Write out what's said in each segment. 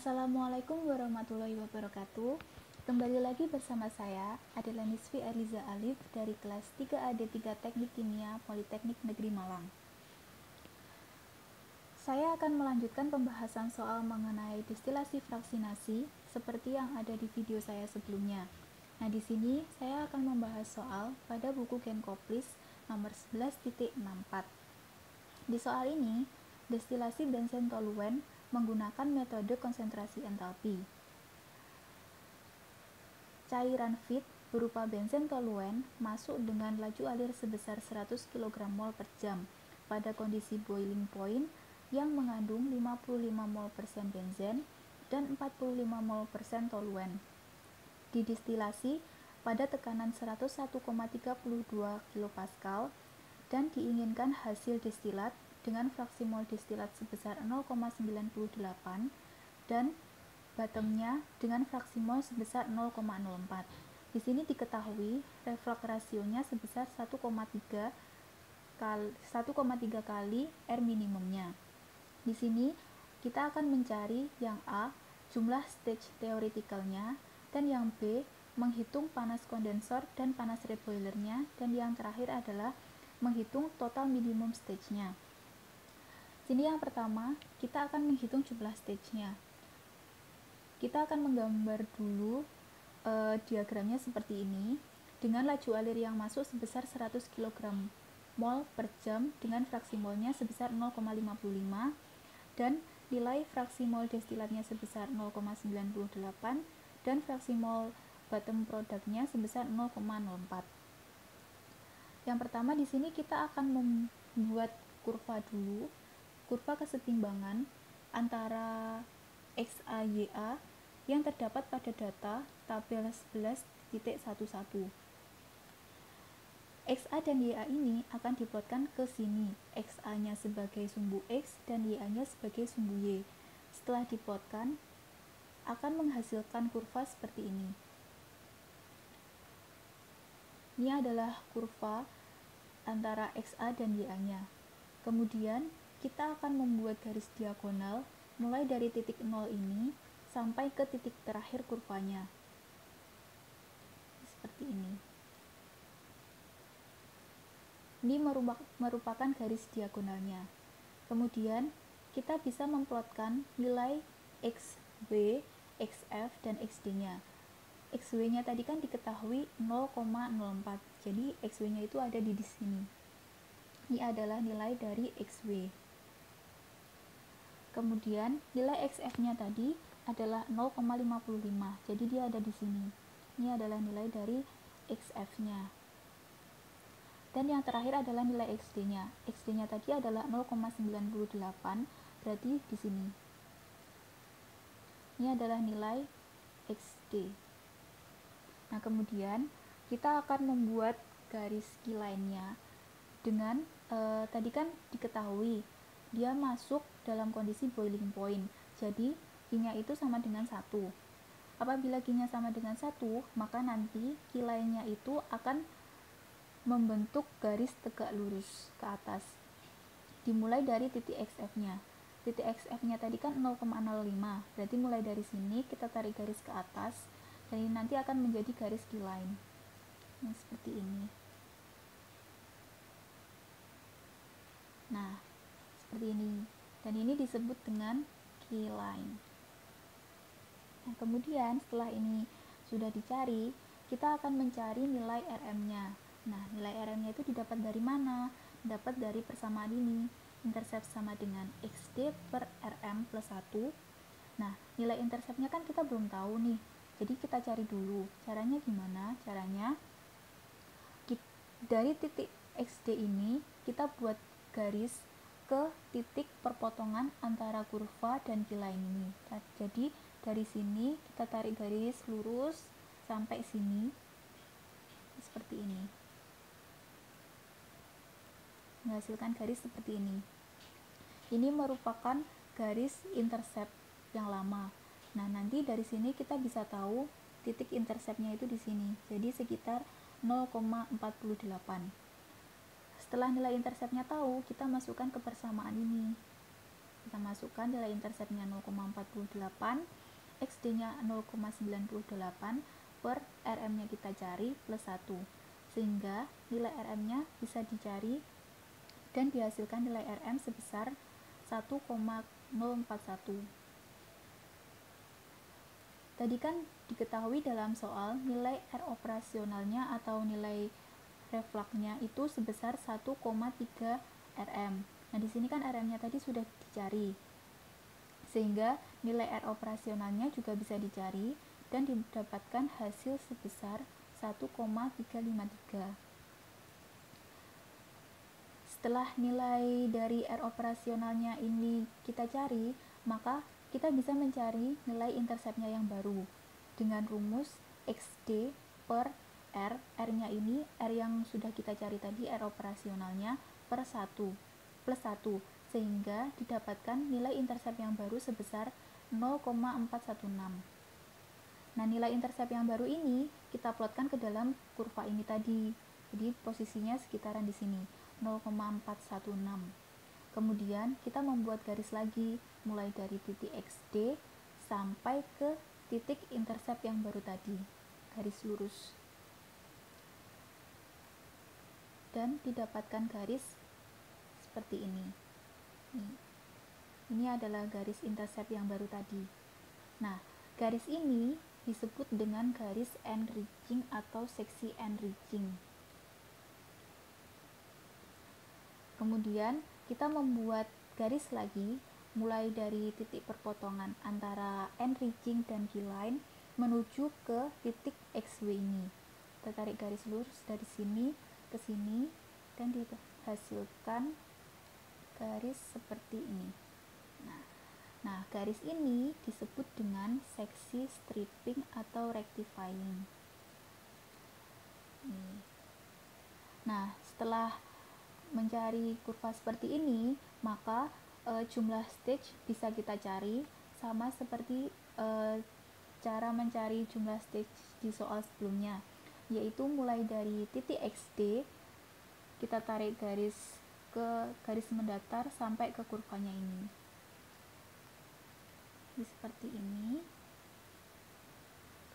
Assalamualaikum warahmatullahi wabarakatuh. Kembali lagi bersama saya, Adela Nisfi Arliza Alif dari kelas 3AD3 Teknik Kimia Politeknik Negeri Malang. Saya akan melanjutkan pembahasan soal mengenai destilasi fraksinasi seperti yang ada di video saya sebelumnya. Nah, di sini saya akan membahas soal pada buku Genkoplis nomor 11.64. Di soal ini, destilasi benzen toluen menggunakan metode konsentrasi entalpi. Cairan feed berupa benzen toluen masuk dengan laju alir sebesar 100 kg mol per jam pada kondisi boiling point yang mengandung 55 mol persen benzen dan 45 mol persen toluen. Didestilasi pada tekanan 101,32 kPa dan diinginkan hasil destilat dengan fraksi mol destilat sebesar 0,98 dan bottomnya dengan fraksi mol sebesar 0,04. Di sini diketahui reflux rasionya sebesar 1,3 kali R minimumnya. Di sini kita akan mencari yang A, jumlah stage theoreticalnya, dan yang B, menghitung panas kondensor dan panas reboilernya, dan yang terakhir adalah menghitung total minimum stage-nya. Sini yang pertama, kita akan menghitung jumlah stage-nya. Kita akan menggambar dulu diagramnya seperti ini, dengan laju alir yang masuk sebesar 100 kg mol per jam dengan fraksi molnya sebesar 0,55 dan nilai fraksi mol destilatnya sebesar 0,98 dan fraksi mol bottom produknya sebesar 0,04. Yang pertama di sini kita akan membuat kurva dulu, kurva kesetimbangan antara XA-YA yang terdapat pada data tabel 11.11. XA dan YA ini akan diplotkan ke sini, XA-nya sebagai sumbu X dan YA-nya sebagai sumbu Y. Setelah diplotkan, akan menghasilkan kurva seperti ini. Ini adalah kurva antara XA dan YA-nya. Kemudian, kita akan membuat garis diagonal mulai dari titik 0 ini sampai ke titik terakhir kurvanya. Seperti ini. Ini merupakan garis diagonalnya. Kemudian, kita bisa memplotkan nilai XW, XF, dan XD-nya. XW-nya tadi kan diketahui 0,04. Jadi, XW-nya itu ada di sini. Ini adalah nilai dari XW. Kemudian, nilai XF-nya tadi adalah 0,55. Jadi, dia ada di sini. Ini adalah nilai dari XF-nya. Dan yang terakhir adalah nilai XD-nya. XD-nya tadi adalah 0,98, berarti di sini. Ini adalah nilai XD. Nah, kemudian kita akan membuat garis key-line-nya dengan tadi kan diketahui dia masuk dalam kondisi boiling point. Jadi, Q-nya itu sama dengan 1. Apabila Q-nya sama dengan 1, maka nanti key-line-nya itu akan membentuk garis tegak lurus ke atas. Dimulai dari titik XF-nya. Titik XF-nya tadi kan 0,05. Berarti mulai dari sini kita tarik garis ke atas dan ini nanti akan menjadi garis key line. Nah, seperti ini. Nah, seperti ini. Dan ini disebut dengan key line. Nah, kemudian setelah ini sudah dicari, kita akan mencari nilai RM-nya. Nah, nilai RM-nya itu didapat dari mana? Dapat dari persamaan ini. Intercept sama dengan XD per RM plus 1. Nah, nilai interceptnya kan kita belum tahu nih. Jadi kita cari dulu. Caranya gimana? Caranya dari titik XD ini kita buat garis ke titik perpotongan antara kurva dan key line ini. Jadi dari sini kita tarik garis lurus sampai sini. Seperti ini. Menghasilkan garis seperti ini. Ini merupakan garis intercept yang lama. Nah, nanti dari sini kita bisa tahu titik interceptnya itu di sini. Jadi sekitar 0,48. Setelah nilai interceptnya tahu, kita masukkan ke persamaan ini. kita masukkan nilai interceptnya 0,48, XD-nya 0,98, per RM-nya kita cari plus 1, sehingga nilai RM-nya bisa dicari dan dihasilkan nilai RM sebesar 1,041. Tadi kan diketahui dalam soal nilai R operasionalnya atau nilai refluknya itu sebesar 1,3 RM. Nah, di sini kan RM-nya tadi sudah dicari, sehingga nilai R operasionalnya juga bisa dicari dan didapatkan hasil sebesar 1,353. Setelah nilai dari R operasionalnya ini kita cari, maka kita bisa mencari nilai interceptnya yang baru dengan rumus XD per R. R-nya ini, R yang sudah kita cari tadi, R operasionalnya per 1 plus 1, sehingga didapatkan nilai intercept yang baru sebesar 0,416. Nah, nilai intercept yang baru ini kita plotkan ke dalam kurva ini tadi. Jadi posisinya sekitaran di sini, 0,416. Kemudian kita membuat garis lagi mulai dari titik XD sampai ke titik intercept yang baru tadi. Garis lurus. Dan didapatkan garis seperti ini. Ini adalah garis intercept yang baru tadi. Nah, garis ini disebut dengan garis enriching atau seksi enriching. Kemudian kita membuat garis lagi mulai dari titik perpotongan antara enriching dan keyline menuju ke titik XW ini. Kita tarik garis lurus dari sini ke sini dan dihasilkan garis seperti ini. Nah, garis ini disebut dengan seksi stripping atau rectifying. Nah, setelah mencari kurva seperti ini, maka jumlah stage bisa kita cari sama seperti cara mencari jumlah stage di soal sebelumnya, yaitu mulai dari titik XD kita tarik garis ke garis mendatar sampai ke kurvanya ini. Seperti ini.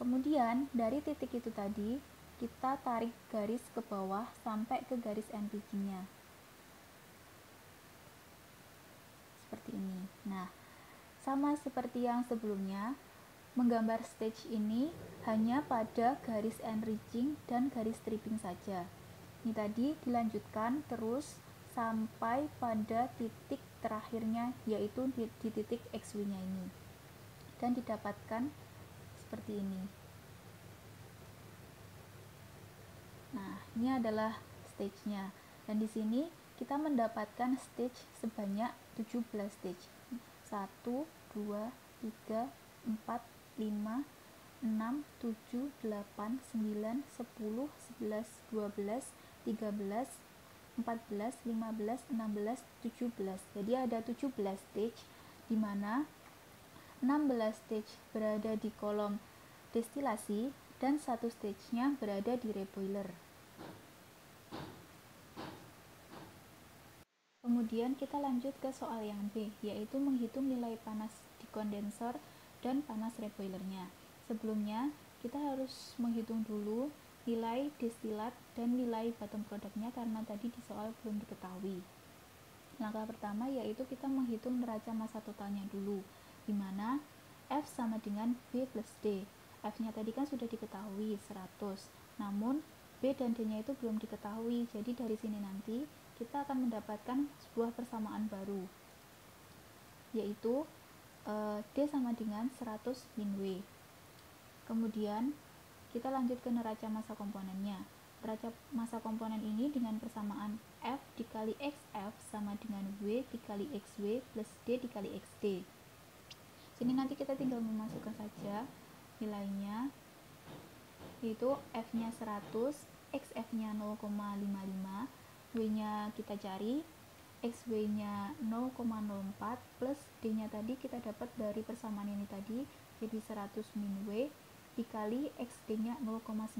Kemudian dari titik itu tadi kita tarik garis ke bawah sampai ke garis enriching-nya. Seperti ini. Nah, sama seperti yang sebelumnya, menggambar stage ini hanya pada garis enriching dan garis stripping saja. Ini tadi dilanjutkan terus sampai pada titik terakhirnya, yaitu di titik XW-nya ini. Dan didapatkan seperti ini. Nah, ini adalah stage-nya. Dan di sini kita mendapatkan stage sebanyak 17 stage. 1, 2, 3, 4, 5, 6, 7, 8, 9, 10, 11, 12, 13, 14, 15, 16, 17. Jadi ada 17 stage, di mana 16 stage berada di kolom destilasi dan satu stage-nya berada di reboiler. Kemudian kita lanjut ke soal yang B, yaitu menghitung nilai panas di kondensor dan panas reboilernya. Sebelumnya, kita harus menghitung dulu nilai destilat dan nilai bottom product-nya karena tadi di soal belum diketahui. Langkah pertama yaitu kita menghitung neraca massa totalnya dulu, di mana F sama dengan B plus D. F-nya tadi kan sudah diketahui 100, namun B dan D-nya itu belum diketahui, jadi dari sini nanti kita akan mendapatkan sebuah persamaan baru, yaitu D sama dengan 100 min W. Kemudian kita lanjut ke neraca massa komponennya. Neraca massa komponen ini dengan persamaan F dikali XF sama dengan W dikali XW plus D dikali XD. Sini nanti kita tinggal memasukkan saja nilainya, yaitu F-nya 100, XF-nya 0,55, W-nya kita cari, XW-nya 0,04 plus D-nya tadi kita dapat dari persamaan ini tadi, jadi 100 min W dikali XD-nya 0,98.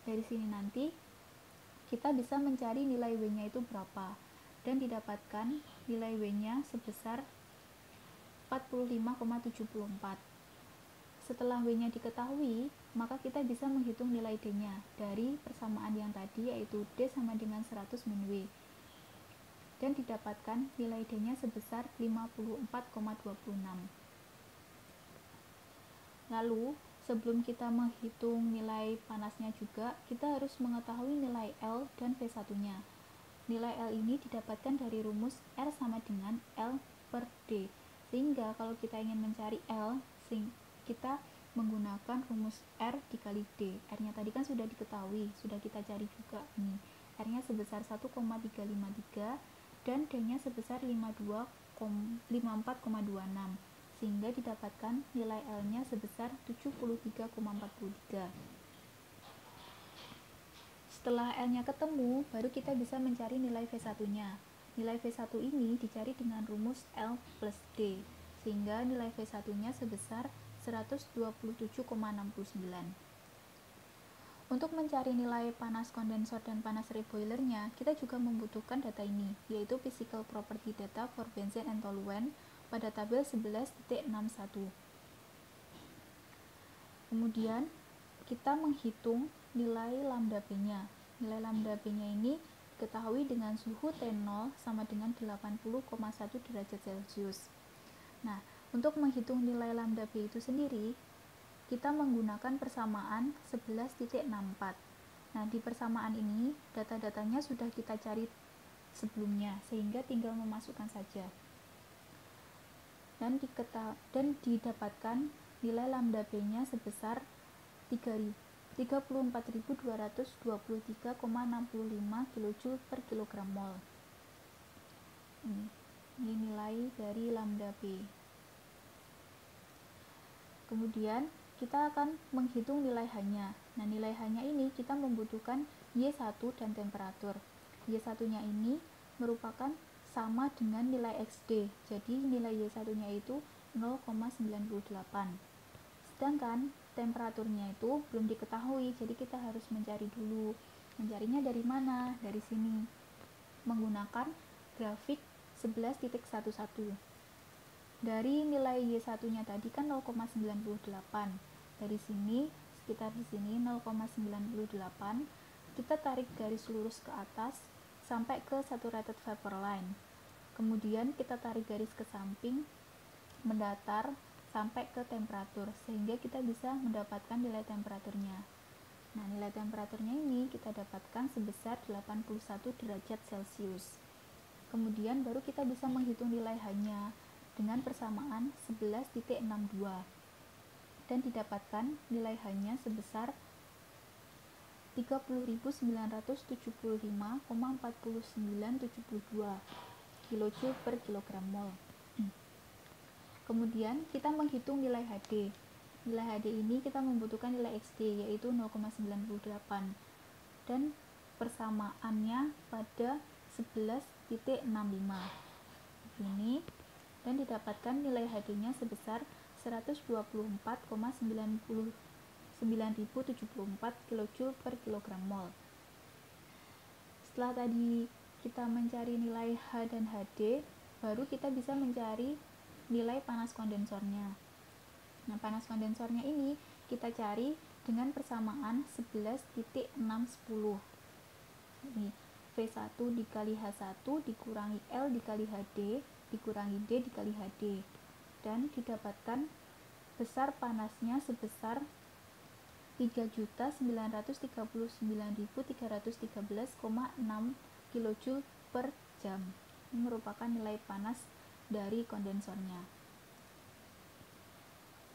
Dari sini nanti kita bisa mencari nilai W-nya itu berapa. dan didapatkan nilai W-nya sebesar 45,74. Setelah W-nya diketahui, maka kita bisa menghitung nilai D-nya dari persamaan yang tadi, yaitu D sama dengan 100 min W, dan didapatkan nilai D-nya sebesar 54,26. Lalu, sebelum kita menghitung nilai panasnya juga, kita harus mengetahui nilai L dan V1-nya. Nilai L ini didapatkan dari rumus R sama dengan L per D. Sehingga kalau kita ingin mencari L, kita menggunakan rumus R dikali D. R-nya tadi kan sudah diketahui, sudah kita cari juga nih. R-nya sebesar 1,353 dan D-nya sebesar 54,26. Sehingga didapatkan nilai L-nya sebesar 73,43. Setelah L-nya ketemu, baru kita bisa mencari nilai V1-nya. Nilai V1 ini dicari dengan rumus L plus D, sehingga nilai V1-nya sebesar 127,69. Untuk mencari nilai panas kondensor dan panas reboilernya, kita juga membutuhkan data ini, yaitu physical property data for benzene and toluene pada tabel 11.61. Kemudian, kita menghitung nilai lambda P-nya. Nilai lambda P-nya ini diketahui dengan suhu T0 sama dengan 80,1 derajat Celcius. Nah, untuk menghitung nilai lambda P itu sendiri, kita menggunakan persamaan 11.64. Nah, di persamaan ini, data-datanya sudah kita cari sebelumnya, sehingga tinggal memasukkan saja. Dan didapatkan nilai lambda P-nya sebesar 34.223,65 kJ per kilogram mol. Ini nilai dari lambda P. Kemudian kita akan menghitung nilai H-nya. Nah, nilai H-nya ini kita membutuhkan Y1 dan temperatur. Y1-nya ini merupakan sama dengan nilai XD. Jadi nilai Y1-nya itu 0,98. Sedangkan temperaturnya itu belum diketahui, jadi kita harus mencari dulu. Mencarinya dari mana? Dari sini. Menggunakan grafik 11.11. Dari nilai Y1-nya tadi kan 0,98. Dari sini, sekitar di sini 0,98. Kita tarik garis lurus ke atas sampai ke saturated vapor line. Kemudian kita tarik garis ke samping mendatar sampai ke temperatur, sehingga kita bisa mendapatkan nilai temperaturnya. Nah, nilai temperaturnya ini kita dapatkan sebesar 81 derajat Celcius. Kemudian baru kita bisa menghitung nilai H-nya dengan persamaan 11.62 dan didapatkan nilai H-nya sebesar 30.975,4972 kJ per kilogram mol. Kemudian kita menghitung nilai HD. Nilai HD ini kita membutuhkan nilai XD, yaitu 0,98, dan persamaannya pada 11.65 ini, dan didapatkan nilai HD-nya sebesar 124,9074 kJ per kilogram mol. Setelah tadi kita mencari nilai H dan HD, baru kita bisa mencari nilai panas kondensornya. Nah, panas kondensornya ini kita cari dengan persamaan 11.610. Ini V1 dikali H1 dikurangi L dikali HD dikurangi D dikali HD, dan didapatkan besar panasnya sebesar 3.939.313,6 kJ per jam. Ini merupakan nilai panas dari kondensornya.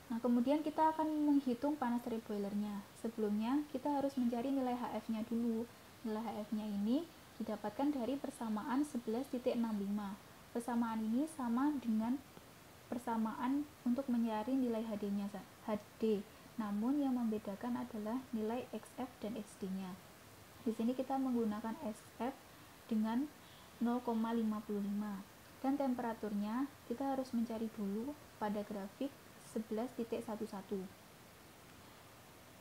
Nah, kemudian kita akan menghitung panas reboilernya. Sebelumnya, kita harus mencari nilai HF-nya dulu. Nilai HF-nya ini didapatkan dari persamaan 11.65. Persamaan ini sama dengan persamaan untuk mencari nilai HD-nya, HD. Namun yang membedakan adalah nilai XF dan XD-nya. Di sini kita menggunakan XF dengan 0,55, dan temperaturnya kita harus mencari dulu pada grafik 11.11.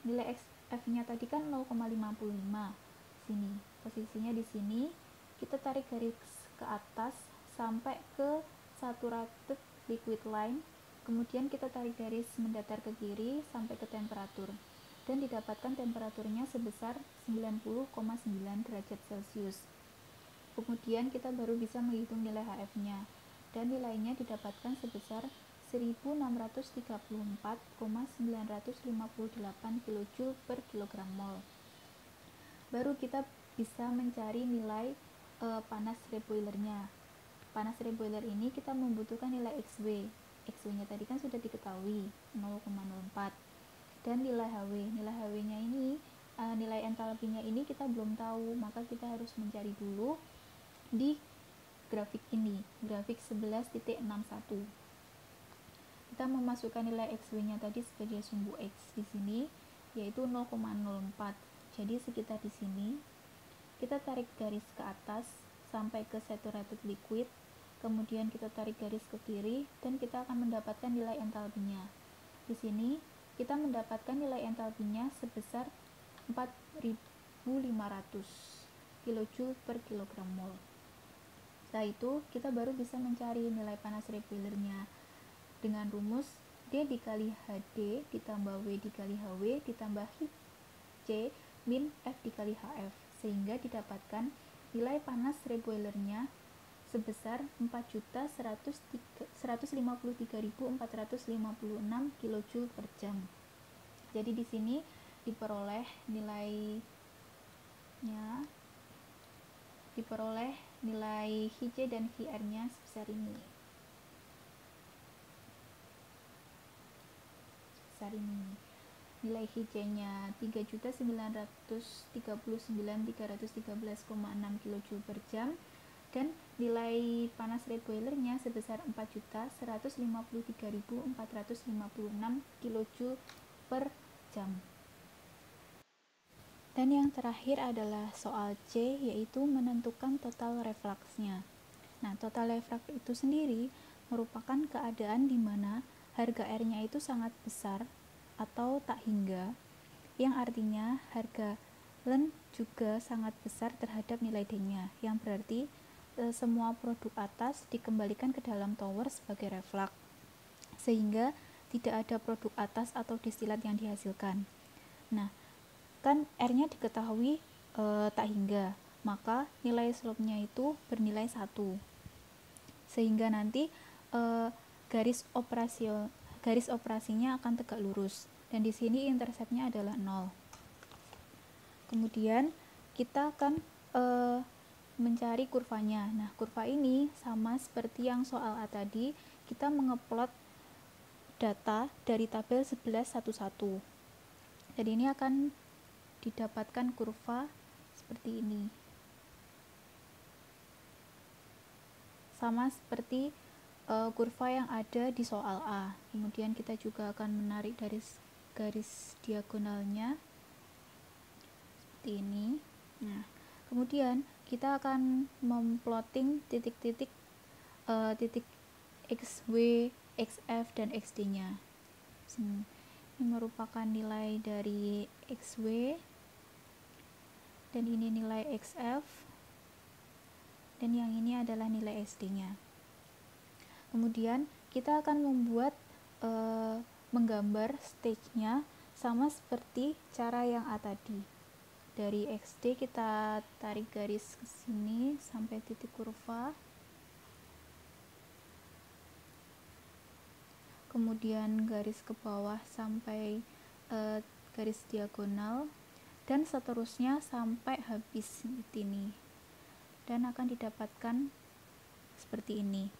Nilai XF-nya tadi kan 0,55. Sini, posisinya di sini. Kita tarik garis ke atas sampai ke saturated liquid line, kemudian kita tarik garis mendatar ke kiri sampai ke temperatur, dan didapatkan temperaturnya sebesar 90,9 derajat Celcius. Kemudian kita baru bisa menghitung nilai HF-nya, dan nilainya didapatkan sebesar 1634,958 kJ per kilogram mol. Baru kita bisa mencari nilai panas reboilernya. Panas reboiler ini kita membutuhkan nilai XW. XW-nya tadi kan sudah diketahui 0,04, dan nilai HW. Nilai HW-nya ini, nilai entalpinya ini kita belum tahu, maka kita harus mencari dulu di grafik ini, grafik 11.61. Kita memasukkan nilai XW-nya tadi sebagai sumbu X di sini, yaitu 0,04. Jadi sekitar di sini. Kita tarik garis ke atas sampai ke saturated liquid, kemudian kita tarik garis ke kiri, dan kita akan mendapatkan nilai entalpinya. Di sini kita mendapatkan nilai entalpinya sebesar 4500 kJ per kilogram mol. Setelah itu kita baru bisa mencari nilai panas reboilernya dengan rumus D dikali HD ditambah W dikali HW ditambah C min F dikali HF, sehingga didapatkan nilai panas reboilernya sebesar 4.153.456 kJ per jam. Jadi di sini diperoleh nilai HC dan VR-nya sebesar ini. Nilai HC-nya 3.939.313,6 kJ per jam, dan nilai panas reboilernya sebesar 4.153.456 kJ per jam. Dan yang terakhir adalah soal C, yaitu menentukan total refluxnya. Nah, total reflux itu sendiri merupakan keadaan di mana harga R-nya itu sangat besar atau tak hingga, yang artinya harga Ln juga sangat besar terhadap nilai D-nya, yang berarti semua produk atas dikembalikan ke dalam tower sebagai reflux, sehingga tidak ada produk atas atau distilat yang dihasilkan. Nah, kan R-nya diketahui tak hingga, maka nilai slope-nya itu bernilai 1, sehingga nanti garis operasinya akan tegak lurus, dan di sini interceptnya adalah 0. Kemudian kita akan mencari kurvanya. Nah, kurva ini sama seperti yang soal A tadi, kita mengeplot data dari tabel 11.11. Jadi ini akan didapatkan kurva seperti ini, sama seperti kurva yang ada di soal A. Kemudian kita juga akan menarik garis diagonalnya seperti ini. Nah, kemudian kita akan memplotting titik-titik titik XW, XF, dan XD-nya. Ini merupakan nilai dari XW, dan ini nilai XF, dan yang ini adalah nilai XD-nya. Kemudian kita akan membuat menggambar stage-nya sama seperti cara yang A tadi. Dari XD kita tarik garis ke sini sampai titik kurva, kemudian garis ke bawah sampai garis diagonal, dan seterusnya sampai habis di sini, dan akan didapatkan seperti ini.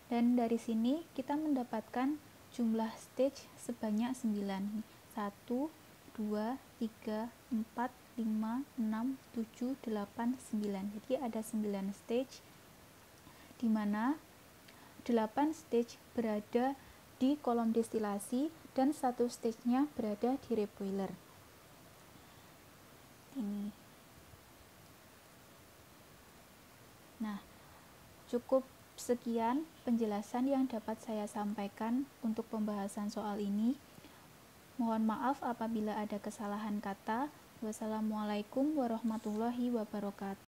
Dan dari sini kita mendapatkan jumlah stage sebanyak 9. 1, 2, 3, 4, 5, 6, 7, 8, 9. Jadi ada 9 stage, di mana 8 stage berada di kolom destilasi dan 1 stage-nya berada di reboiler. Ini. Nah, cukup sekian penjelasan yang dapat saya sampaikan untuk pembahasan soal ini. Mohon maaf apabila ada kesalahan kata. Wassalamualaikum warahmatullahi wabarakatuh.